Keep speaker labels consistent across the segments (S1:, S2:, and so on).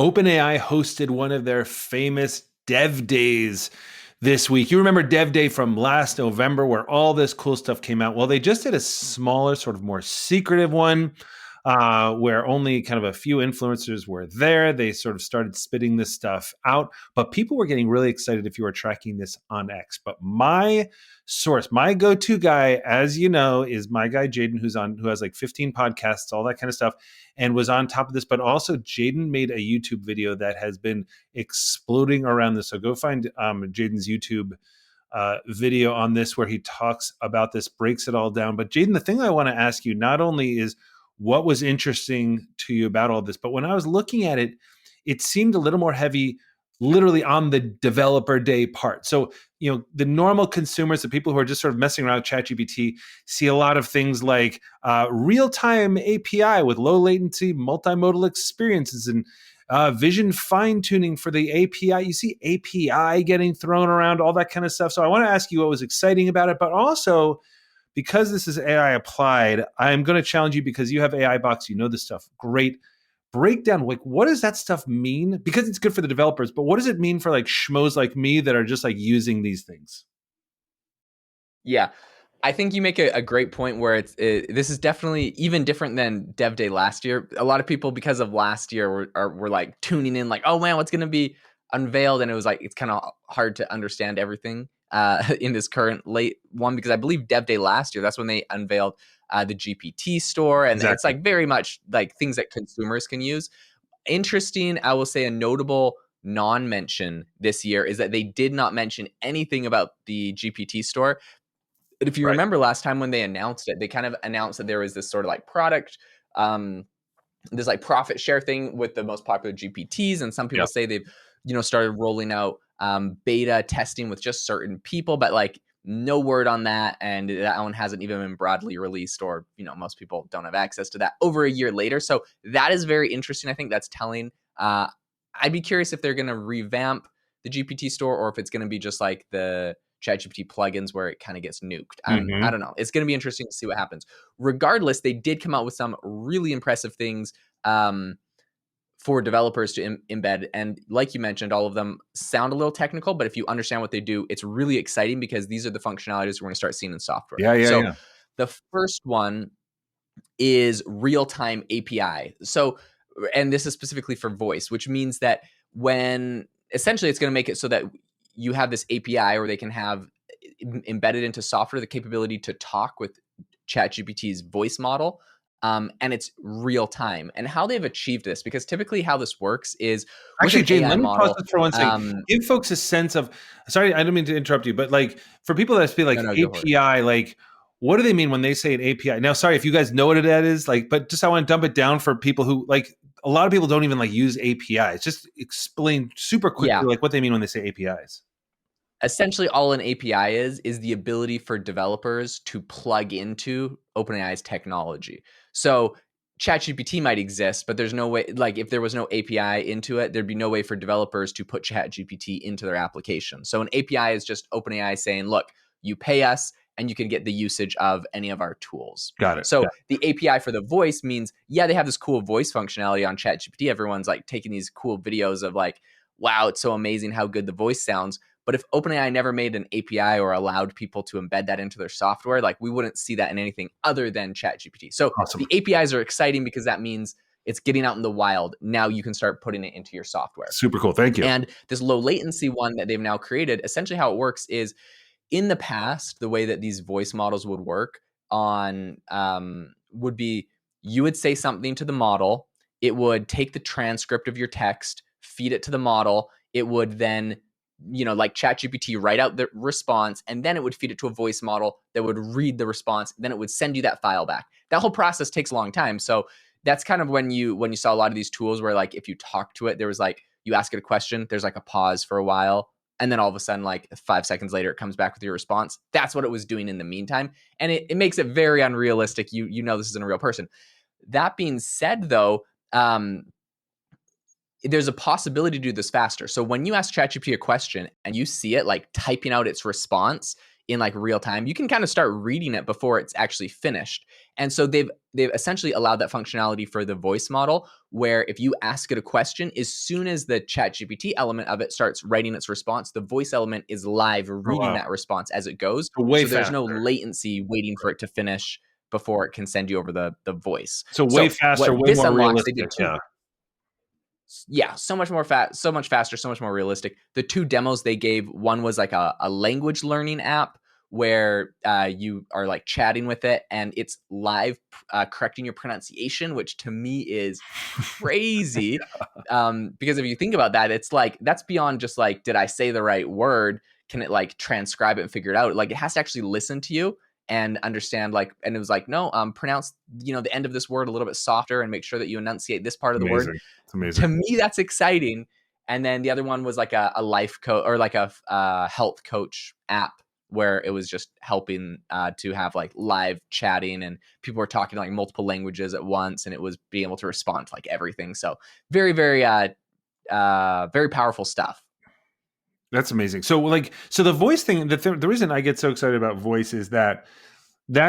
S1: OpenAI hosted one of their famous Dev Days this week. You remember Dev Day from last November where all this cool stuff came out? Well, they just did a smaller, sort of more secretive one where only kind of a few influencers were there. They sort of started spitting this stuff out, but people were getting really excited if you were tracking this on X. But my source, my go-to guy, as you know, is my guy Jaeden, who has like 15 podcasts, all that kind of stuff, and was on top of this. But also, Jaeden made a YouTube video that has been exploding around this. So go find Jaden's YouTube video on this where he talks about this, breaks it all down. But Jaeden, the thing I want to ask you not only is what was interesting to you about all this, but when I was looking at it, it seemed a little more heavy literally on the developer day part. So, the normal consumers, the people who are just sort of messing around with ChatGPT, see a lot of things like real-time API with low latency, multimodal experiences, and vision fine-tuning for the API. You see API getting thrown around, all that kind of stuff. So I want to ask you what was exciting about it, but also, because this is AI applied, I'm going to challenge you because you have AI Box, you know this stuff. Great. Break down, like, what does that stuff mean? Because it's good for the developers, but what does it mean for like schmoes like me that are just like using these things?
S2: Yeah, I think you make a great point where this is definitely even different than Dev Day last year. A lot of people, because of last year, were like tuning in, like, oh man, what's going to be unveiled? And it was like, it's kind of hard to understand everything in this current late one, because I believe Dev Day last year, that's when they unveiled the GPT store. And It's like very much like things that consumers can use. Interesting, I will say a notable non-mention this year is that they did not mention anything about the GPT store. But if you remember last time when they announced it, they kind of announced that there was this sort of like product, this like profit share thing with the most popular GPTs. And some people say they've, started rolling out beta testing with just certain people, but like no word on that. And that one hasn't even been broadly released, or, most people don't have access to that over a year later. So that is very interesting. I think that's telling. I'd be curious if they're going to revamp the GPT store, or if it's going to be just like the ChatGPT plugins where it kind of gets nuked. I don't know. It's going to be interesting to see what happens. Regardless, they did come out with some really impressive things for developers to embed. And like you mentioned, all of them sound a little technical, but if you understand what they do, it's really exciting because these are the functionalities we're going to start seeing in software.
S1: Yeah.
S2: The first one is real-time API. So, and this is specifically for voice, which means that when essentially it's going to make it so that you have this API, or they can have embedded into software the capability to talk with ChatGPT's voice model. And it's real time. And how they've achieved this, because typically how this works is
S1: actually, Jaeden, let me pause this for one second. Give folks a sense of, sorry, I don't mean to interrupt you, but like for people that speak like API, like what do they mean when they say an API? Now, sorry if you guys know what that is, like, but just I want to dump it down for people who like, a lot of people don't even like use APIs. Just explain super quickly like what they mean when they say APIs.
S2: Essentially, all an API is the ability for developers to plug into OpenAI's technology. So ChatGPT might exist, but there's no way, like if there was no API into it, there'd be no way for developers to put ChatGPT into their application. So an API is just OpenAI saying, look, you pay us and you can get the usage of any of our tools.
S1: Got it.
S2: So the API for the voice means, yeah, they have this cool voice functionality on ChatGPT. Everyone's like taking these cool videos of like, wow, it's so amazing how good the voice sounds. But if OpenAI never made an API or allowed people to embed that into their software, like we wouldn't see that in anything other than ChatGPT. So the APIs are exciting because that means it's getting out in the wild. Now you can start putting it into your software.
S1: Super cool. Thank you.
S2: And this low latency one that they've now created, essentially how it works is, in the past, the way that these voice models would work on would be, you would say something to the model, it would take the transcript of your text, feed it to the model, it would then, like ChatGPT, write out the response, and then it would feed it to a voice model that would read the response, then it would send you that file back. That whole process takes a long time. So that's kind of when you saw a lot of these tools where like if you talk to it, there was like, you ask it a question, there's like a pause for a while, and then all of a sudden, like 5 seconds later, it comes back with your response. That's what it was doing in the meantime. And it makes it very unrealistic. You know this isn't a real person. That being said, though, there's a possibility to do this faster. So when you ask ChatGPT a question and you see it like typing out its response, in like real time. You can kind of start reading it before it's actually finished. And so they've essentially allowed that functionality for the voice model, where if you ask it a question, as soon as the ChatGPT element of it starts writing its response, the voice element is live
S1: Oh,
S2: reading
S1: wow.
S2: that response as it goes.
S1: So way
S2: So there's no
S1: faster.
S2: latency waiting for it to finish before it can send you over the voice.
S1: So way
S2: So
S1: faster,
S2: what
S1: way
S2: this
S1: more
S2: unlocks, they
S1: realistic.
S2: did two.
S1: Yeah.
S2: Yeah, so much more so much faster, so much more realistic. The two demos they gave, one was like a language learning app where you are like chatting with it and it's live correcting your pronunciation, which to me is crazy. Because if you think about that, it's like that's beyond just like, did I say the right word? Can it like transcribe it and figure it out? Like it has to actually listen to you and understand, like, and it was like, no, pronounce, the end of this word a little bit softer and make sure that you enunciate this part of the word.
S1: Amazing. It's amazing.
S2: To me, that's exciting. And then the other one was like a life coach, or like a health coach app, where it was just helping to have like live chatting, and people were talking like multiple languages at once, and it was being able to respond to like everything. So very, very, very powerful stuff.
S1: That's amazing. So like, so the voice thing, the reason I get so excited about voice is that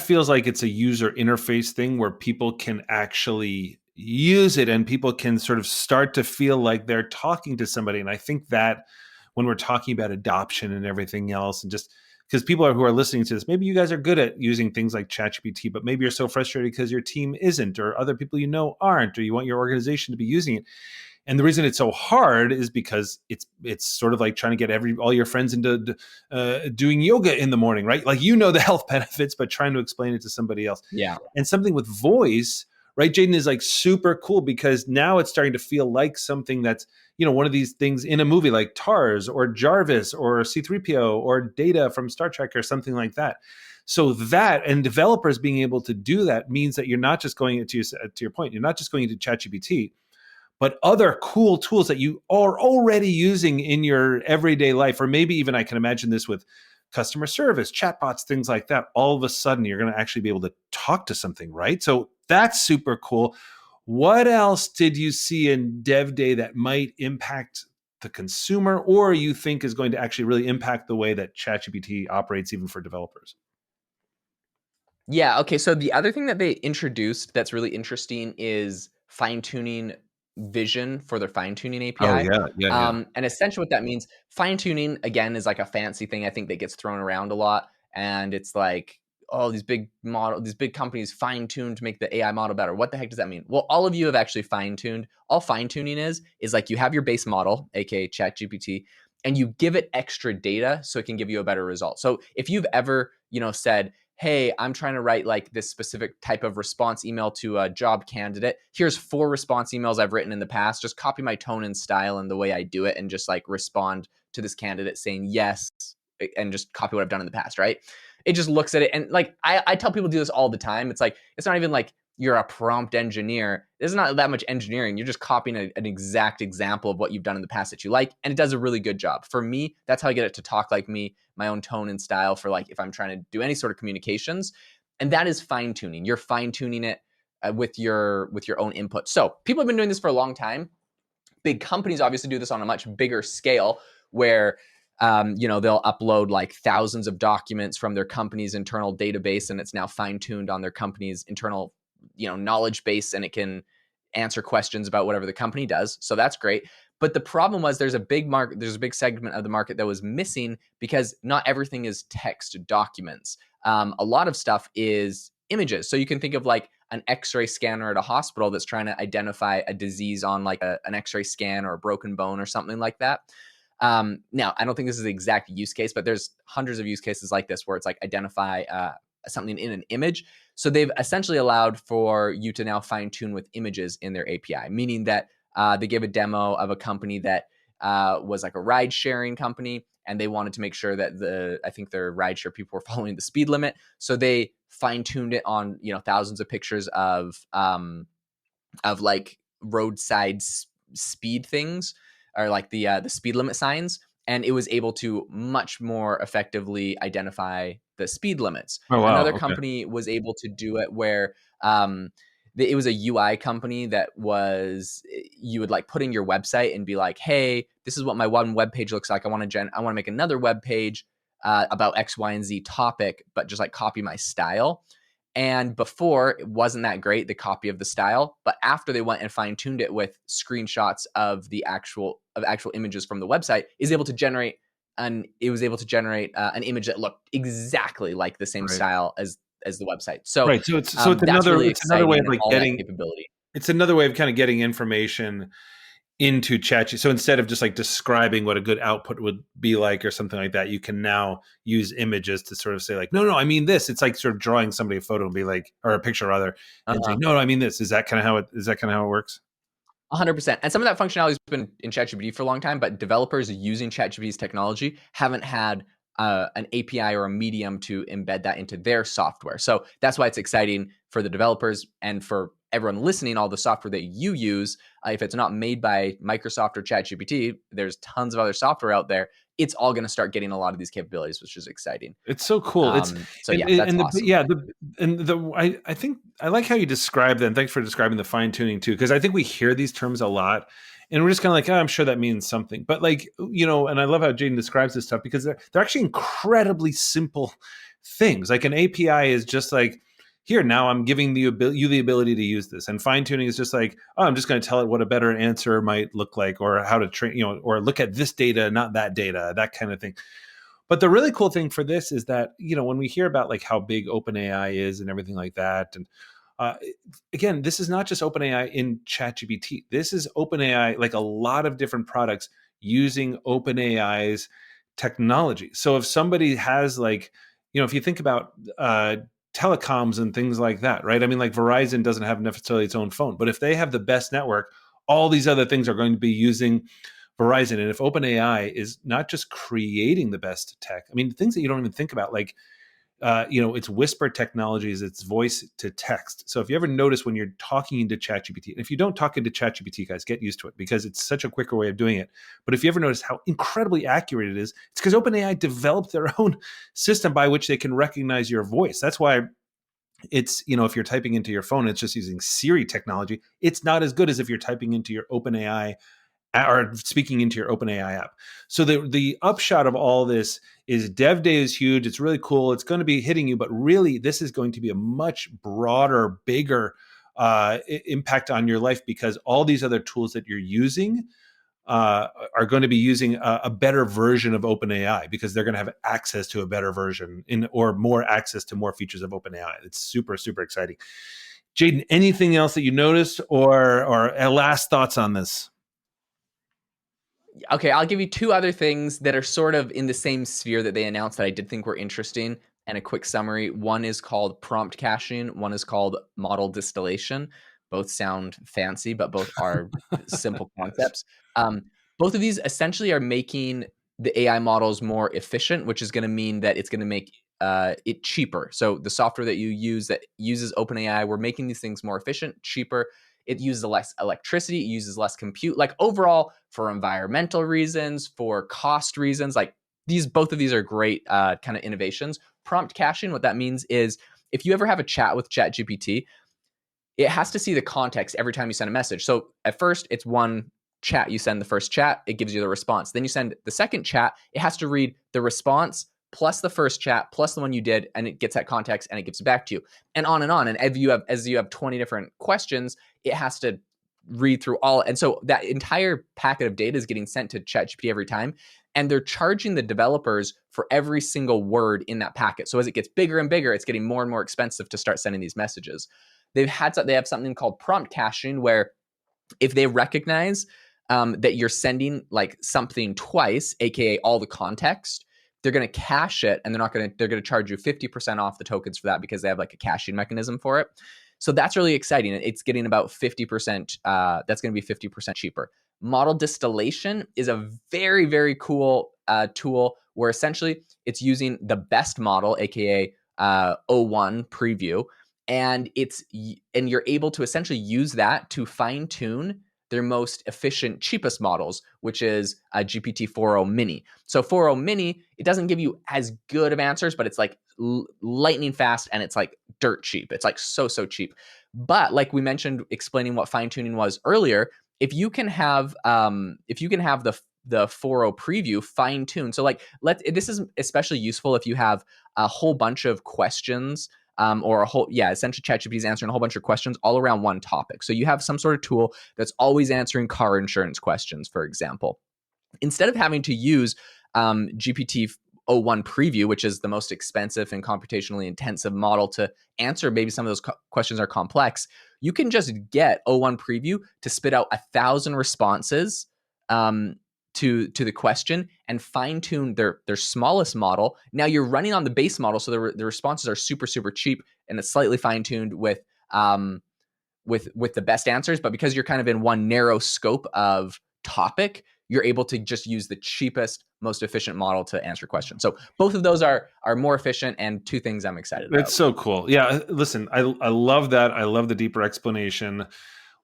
S1: feels like it's a user interface thing where people can actually use it and people can sort of start to feel like they're talking to somebody. And I think that when we're talking about adoption and everything else, and just because people who are listening to this, maybe you guys are good at using things like ChatGPT, but maybe you're so frustrated because your team isn't, or other people aren't, or you want your organization to be using it. And the reason it's so hard is because it's sort of like trying to get all your friends into doing yoga in the morning, right? Like the health benefits, but trying to explain it to somebody else.
S2: Yeah.
S1: And something with voice, right, Jaeden, is like super cool because now it's starting to feel like something that's one of these things in a movie like Tars or Jarvis or C-3PO or Data from Star Trek or something like that. So that, and developers being able to do that, means that you're not just going to your point, you're not just going into ChatGPT, but other cool tools that you are already using in your everyday life, or maybe even I can imagine this with customer service, chatbots, things like that. All of a sudden, you're going to actually be able to talk to something, right? So that's super cool. What else did you see in Dev Day that might impact the consumer, or you think is going to actually really impact the way that ChatGPT operates, even for developers?
S2: Yeah. Okay. So the other thing that they introduced that's really interesting is fine tuning vision for their fine tuning
S1: Oh
S2: API.
S1: yeah, yeah, yeah.
S2: And essentially, what that means, fine tuning again is like a fancy thing I think that gets thrown around a lot, and it's like, oh, these big companies fine tune to make the AI model better. What the heck does that mean? Well, all of you have actually fine tuned. All fine tuning is like you have your base model, aka ChatGPT, and you give it extra data so it can give you a better result. So if you've ever said, hey, I'm trying to write like this specific type of response email to a job candidate. Here's 4 response emails I've written in the past. Just copy my tone and style and the way I do it, and just like respond to this candidate saying yes, and just copy what I've done in the past, right? It just looks at it, and like I tell people to do this all the time. It's like, it's not even like you're a prompt engineer. There's not that much engineering. You're just copying an exact example of what you've done in the past that you like, and it does a really good job. For me, that's how I get it to talk like me, my own tone and style, for like if I'm trying to do any sort of communications. And that is fine tuning. You're fine tuning it with your own input. So people have been doing this for a long time. Big companies obviously do this on a much bigger scale, where they'll upload like thousands of documents from their company's internal database, and it's now fine tuned on their company's internal knowledge base, and it can answer questions about whatever the company does. So that's great. But the problem was, there's a big segment of the market that was missing, because not everything is text documents. A lot of stuff is images. So you can think of like an x-ray scanner at a hospital that's trying to identify a disease on like an x-ray scan or a broken bone or something like that. Now, I don't think this is the exact use case, but there's hundreds of use cases like this where it's like identify something in an image. So they've essentially allowed for you to now fine tune with images in their API, meaning that they gave a demo of a company that was like a ride sharing company, and they wanted to make sure that I think their ride share people were following the speed limit. So they fine tuned it on thousands of pictures of like roadside speed things, or like the speed limit signs, and it was able to much more effectively identify the speed limits.
S1: Oh wow.
S2: Another
S1: Okay.
S2: company was able to do it where it was a UI company that was, you would like put in your website and be like, hey, this is what my one web page looks like. I want to make another web page about X, Y, and Z topic, but just like copy my style. And before, it wasn't that great, the copy of the style. But after they went and fine tuned it with screenshots of the actual images from the website, is able to generate an image that looked exactly like the same
S1: Right.
S2: style as the website. So
S1: Right. So it's
S2: that's
S1: another
S2: really
S1: way
S2: exciting,
S1: of
S2: and
S1: like
S2: all that
S1: getting
S2: capability.
S1: it's another way of kind of getting information into ChatGPT. So instead of just like describing what a good output would be like or something like that, you can now use images to sort of say like, no, I mean this. It's like sort of drawing somebody a photo and be like, or a picture rather, and
S2: Uh-huh.
S1: saying, no, I mean this. Is that kind of how it works?
S2: 100%. And some of that functionality has been in ChatGPT for a long time, but developers using ChatGPT's technology haven't had an API or a medium to embed that into their software. So that's why it's exciting for the developers and for everyone listening. All the software that you use, if it's not made by Microsoft or ChatGPT, there's tons of other software out there. It's all going to start getting a lot of these capabilities, which is exciting.
S1: It's so cool. It's
S2: So yeah, that's
S1: and the
S2: awesome.
S1: yeah the and the I think I like how you describe that. And thanks for describing the fine tuning too, because I think we hear these terms a lot, and we're just kind of like, oh, I'm sure that means something. But like and I love how Jaden describes this stuff because they're actually incredibly simple things. Like an API is just like, here now I'm giving you the ability to use this, and fine tuning is just like, oh, I'm just going to tell it what a better answer might look like, or how to train, or look at this data, not that data, that kind of thing. But the really cool thing for this is that, when we hear about like how big OpenAI is and everything like that, and uh, again, this is not just OpenAI in ChatGPT. This is OpenAI, like a lot of different products using OpenAI's technology. So if somebody has like, if you think about telecoms and things like that, right? I mean, like Verizon doesn't have necessarily its own phone, but if they have the best network, all these other things are going to be using Verizon. And if OpenAI is not just creating the best tech, I mean, things that you don't even think about, like, it's whisper technologies, it's voice to text. So if you ever notice when you're talking into ChatGPT, and if you don't talk into ChatGPT, guys, get used to it because it's such a quicker way of doing it. But if you ever notice how incredibly accurate it is, it's because OpenAI developed their own system by which they can recognize your voice. That's why it's, if you're typing into your phone, it's just using Siri technology. It's not as good as if you're typing into your OpenAI or speaking into your OpenAI app. So the upshot of all this is Dev Day is huge. It's really cool. It's going to be hitting you, but really this is going to be a much broader, bigger impact on your life because all these other tools that you're using are going to be using a better version of OpenAI because they're going to have access to a better version or more access to more features of OpenAI. It's super, super exciting. Jaden, anything else that you noticed or last thoughts on this?
S2: Okay, I'll give you two other things that are sort of in the same sphere that they announced that I did think were interesting, and a quick summary. One is called prompt caching, one is called model distillation. Both sound fancy, but both are simple concepts. Um, Both of these essentially are making the AI models more efficient, which is going to mean that it's going to make it cheaper. So the software that you use that uses OpenAI, we're making these things more efficient, cheaper. It uses less electricity, it uses less compute. Like overall, for environmental reasons, for cost reasons, like both of these are great kind of innovations. Prompt caching, what that means is if you ever have a chat with ChatGPT, it has to see the context every time you send a message. So at first, it's one chat. You send the first chat, it gives you the response. Then you send the second chat, it has to read the response plus the first chat plus the one you did, and it gets that context and it gives it back to you, and on and on. And as you have 20 different questions, it has to read through all. And so that entire packet of data is getting sent to ChatGPT every time, and they're charging the developers for every single word in that packet. So as it gets bigger and bigger, it's getting more and more expensive to start sending these messages. They have something called prompt caching, where if they recognize that you're sending like something twice, aka all the context, they're going to cache it, and they're going to charge you 50% off the tokens for that because they have like a caching mechanism for it. So that's really exciting. It's getting about 50%. That's going to be 50% cheaper. Model distillation is a very, very cool tool where essentially it's using the best model, aka O1 preview, and you're able to essentially use that to fine tune their most efficient, cheapest models, which is a GPT 4.0 mini. So 4.0 mini, it doesn't give you as good of answers, but it's like lightning fast, and it's like dirt cheap. It's like so cheap. But like we mentioned, explaining what fine tuning was earlier, if you can have the the 4.0 preview fine tune. So like this is especially useful if you have a whole bunch of questions, or a whole, essentially ChatGPT is answering a whole bunch of questions all around one topic. So you have some sort of tool that's always answering car insurance questions, for example. Instead of having to use GPT o1 preview, which is the most expensive and computationally intensive model to answer, maybe some of those questions are complex, you can just get o1 preview to spit out 1,000 responses to the question and fine tune their smallest model. Now you're running on the base model, so the responses are super super cheap, and it's slightly fine tuned with the best answers. But because you're kind of in one narrow scope of topic, you're able to just use the cheapest, most efficient model to answer questions. So both of those are more efficient, and two things I'm excited about.
S1: It's so cool. Yeah, listen, I love that. I love the deeper explanation.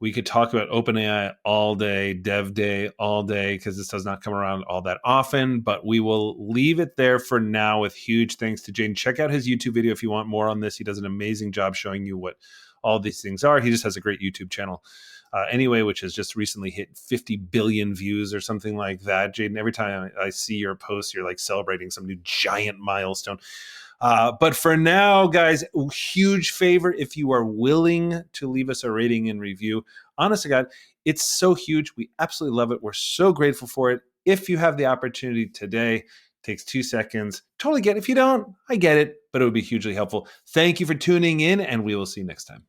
S1: We could talk about OpenAI all day, Dev Day all day, because this does not come around all that often, but we will leave it there for now with huge thanks to Jaeden. Check out his YouTube video if you want more on this. He does an amazing job showing you what all these things are. He just has a great YouTube channel. Anyway, which has just recently hit 50 billion views or something like that. Jaeden, every time I see your posts, you're like celebrating some new giant milestone. But for now, guys, huge favor if you are willing to leave us a rating and review. Honest to God, it's so huge. We absolutely love it. We're so grateful for it. If you have the opportunity today, takes 2 seconds. Totally get it. If you don't, I get it, but it would be hugely helpful. Thank you for tuning in, and we will see you next time.